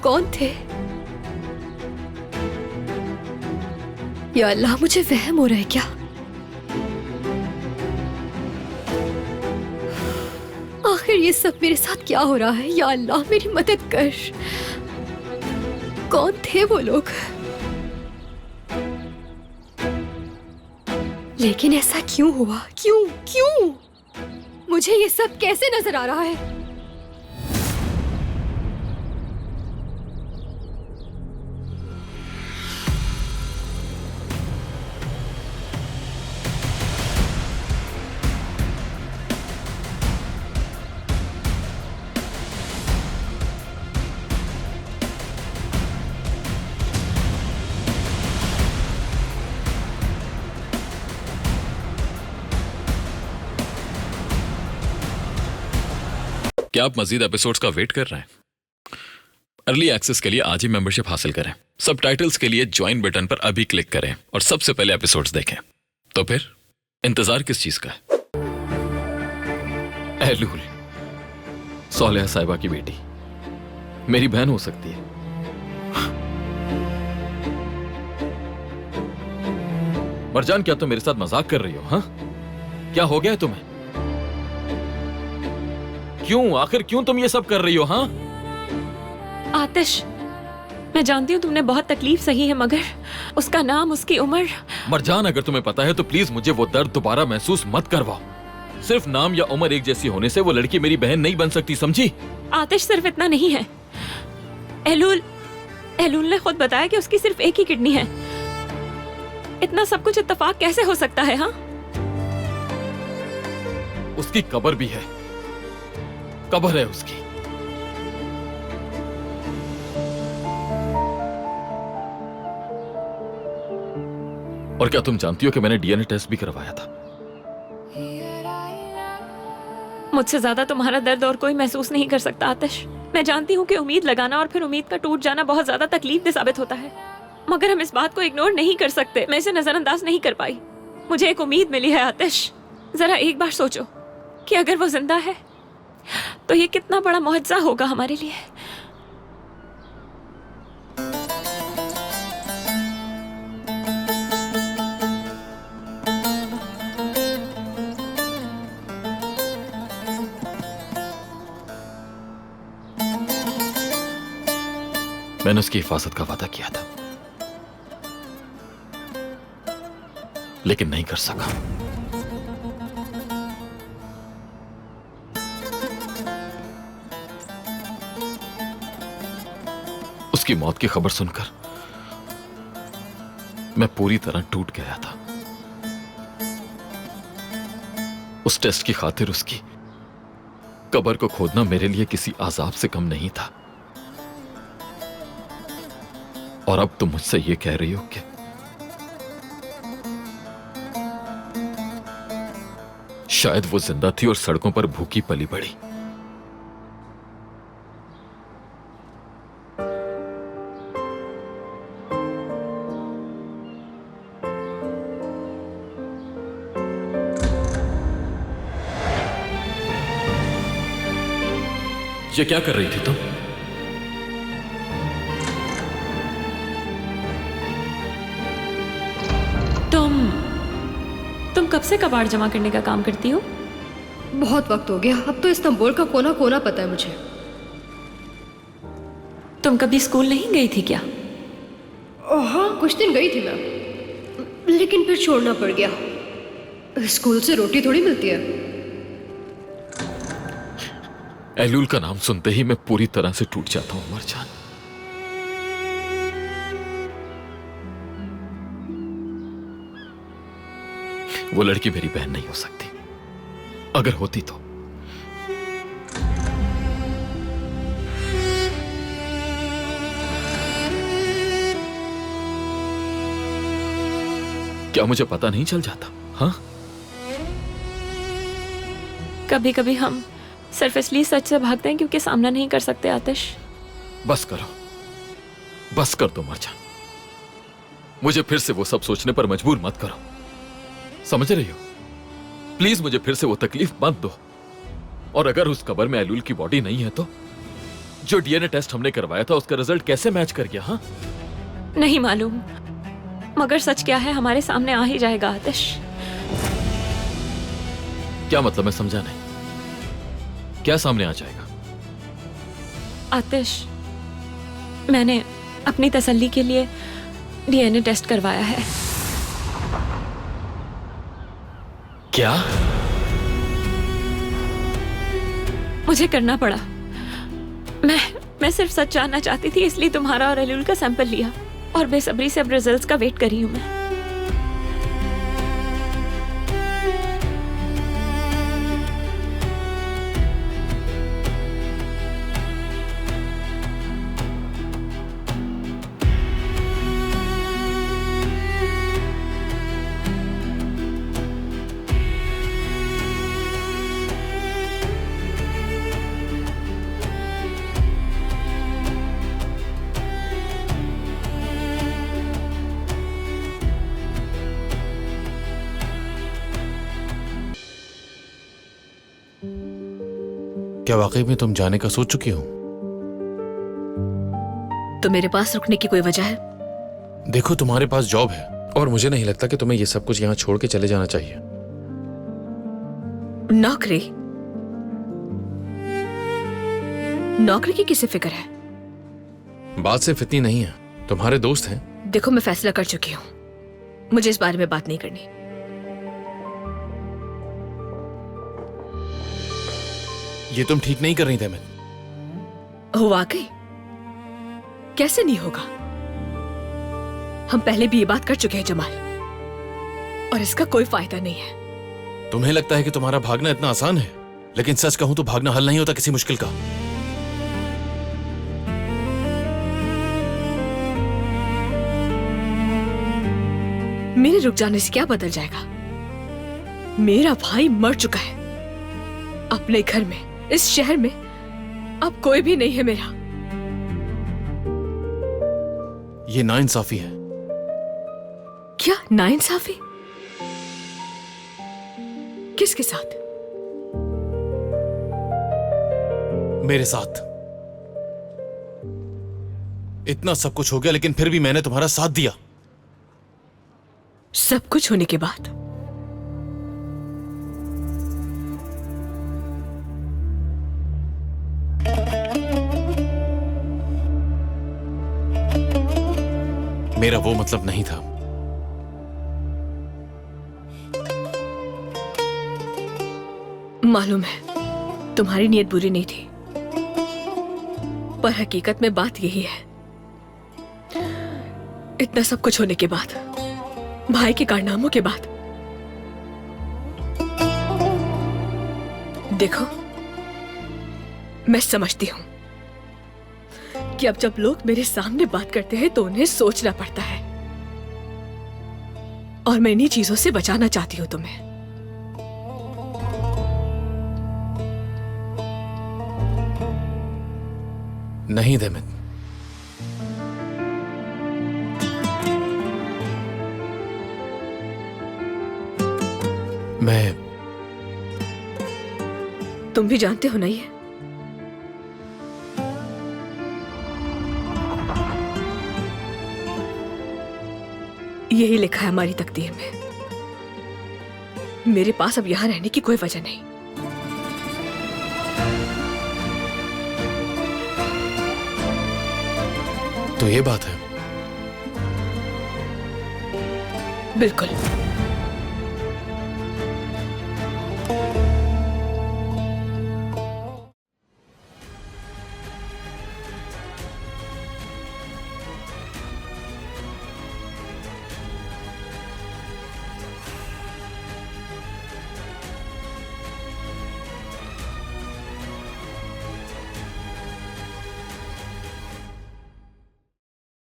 कौन थे? या अल्लाह, मुझे वहम हो रहा है क्या? आखिर ये सब मेरे साथ क्या हो रहा है? या अल्लाह, मेरी मदद कर। कौन थे वो लोग? लेकिन ऐसा क्यों हुआ? क्यों क्यों? मुझे ये सब कैसे नजर आ रहा है? क्या आप मजीद एपिसोड्स का वेट कर रहे हैं? अर्ली एक्सेस के लिए आज ही मेंबरशिप हासिल करें। सबटाइटल्स के लिए ज्वाइन बटन पर अभी क्लिक करें और सबसे पहले एपिसोड्स देखें। तो फिर इंतजार किस चीज का है? एहलूल, सौलेहा साहिबा की बेटी, मेरी बहन हो सकती है। मरजान, क्या तुम मेरे साथ मजाक कर रही हो? हाँ, क्या हो गया है तुम्हें? क्यों, आखिर क्यों तुम ये सब कर रही हो? हाँ आतिश, मैं जानती हूँ तुमने बहुत तकलीफ सही है, मगर उसका नाम, उसकी उम्र। मरजान, अगर तुम्हें पता है तो प्लीज मुझे वो दर्द दोबारा महसूस मत करवाओ। सिर्फ नाम या उम्र एक जैसी होने से वो लड़की मेरी बहन नहीं बन सकती, समझी? आतिश, सिर्फ इतना नहीं है। एहलूल ने खुद बताया कि उसकी सिर्फ एक ही किडनी है। इतना सब कुछ इत्तेफाक कैसे हो सकता है? हाँ, उसकी कब्र भी है, कब्र है उसकी। और क्या तुम जानती हो कि मैंने डीएनए टेस्ट भी करवाया था? मुझसे ज्यादा तुम्हारा दर्द और कोई महसूस नहीं कर सकता आतिश। मैं जानती हूँ कि उम्मीद लगाना और फिर उम्मीद का टूट जाना बहुत ज्यादा तकलीफ दे साबित होता है, मगर हम इस बात को इग्नोर नहीं कर सकते। मैं इसे नजरअंदाज नहीं कर पाई। मुझे एक उम्मीद मिली है आतिश। जरा एक बार सोचो कि अगर वो जिंदा है तो ये कितना बड़ा मुआवजा होगा हमारे लिए। मैंने उसकी हिफाजत का वादा किया था, लेकिन नहीं कर सका। उसकी मौत की खबर सुनकर मैं पूरी तरह टूट गया था। उस टेस्ट की खातिर उसकी कब्र को खोदना मेरे लिए किसी आजाब से कम नहीं था। और अब तुम मुझसे ये कह रही हो कि शायद वो जिंदा थी और सड़कों पर भूखी पली बड़ी। ये क्या कर रही थी तुम? तुम कब से कबाड़ जमा करने का काम करती हो? बहुत वक्त हो गया, अब तो इस्तांबुल का कोना कोना पता है मुझे। तुम कभी स्कूल नहीं गई थी क्या? हाँ, कुछ दिन गई थी मैं, लेकिन फिर छोड़ना पड़ गया। स्कूल से रोटी थोड़ी मिलती है। एहलूल का नाम सुनते ही मैं पूरी तरह से टूट जाता हूं मरजान। वो लड़की मेरी बहन नहीं हो सकती। अगर होती तो क्या मुझे पता नहीं चल जाता? हाँ, कभी कभी हम सिर्फ इसलिए सच से भागते हैं क्योंकि सामना नहीं कर सकते आतिश। बस करो, बस कर दो मरजान। मुझे फिर से वो सब सोचने पर मजबूर मत करो, समझ रही हो? प्लीज मुझे फिर से वो तकलीफ मत दो। और अगर उस कब्र में एहलूल की बॉडी नहीं है जो डीएनए टेस्ट हमने करवाया था उसका रिजल्ट कैसे मैच कर गया? हाँ, नहीं मालूम, मगर सच क्या है हमारे सामने आ ही जाएगा आतिश। क्या मतलब? मैं समझा नहीं। क्या सामने आ जाएगा? आतिश, मैंने अपनी तसल्ली के लिए डीएनए टेस्ट करवाया है। क्या? मुझे करना पड़ा। मैं सिर्फ सच जानना चाहती थी, इसलिए तुम्हारा और अलील का सैंपल लिया और बेसब्री से अब रिजल्ट्स का वेट कर रही हूं मैं। क्या वाकई में तुम जाने का सोच चुकी हो? तो मेरे पास रुकने की कोई वजह है? देखो, तुम्हारे पास जॉब है और मुझे नहीं लगता कि तुम्हें ये सब कुछ यहाँ छोड़ के चले जाना चाहिए। नौकरी? नौकरी की किसे फिक्र है? बात सिर्फ इतनी नहीं है, तुम्हारे दोस्त हैं। देखो, मैं फैसला कर चुकी हूँ, मुझे इस बारे में बात नहीं करनी। ये तुम ठीक नहीं कर रही थेमिन। हो वाकई? कैसे नहीं होगा? हम पहले भी ये बात कर चुके हैं जमाल, और इसका कोई फायदा नहीं है। तुम्हें लगता है कि तुम्हारा भागना इतना आसान है, लेकिन सच कहूं तो भागना हल नहीं होता किसी मुश्किल का। मेरे रुक जाने से क्या बदल जाएगा? मेरा भाई मर चुका है। अपने घर में, इस शहर में अब कोई भी नहीं है मेरा। ये नाइंसाफी है। क्या नाइंसाफी? किसके साथ? मेरे साथ। इतना सब कुछ हो गया, लेकिन फिर भी मैंने तुम्हारा साथ दिया। सब कुछ होने के बाद? मेरा वो मतलब नहीं था। मालूम है तुम्हारी नीयत बुरी नहीं थी, पर हकीकत में बात यही है। इतना सब कुछ होने के बाद, भाई के कारनामों के बाद, देखो मैं समझती हूं कि अब जब लोग मेरे सामने बात करते हैं तो उन्हें सोचना पड़ता है, और मैं इन्हीं चीजों से बचाना चाहती हूं तुम्हें। नहीं देमित, मैं तुम भी जानते हो ना ये? यही लिखा है हमारी तकदीर में। मेरे पास अब यहां रहने की कोई वजह नहीं। तो ये बात है। बिल्कुल।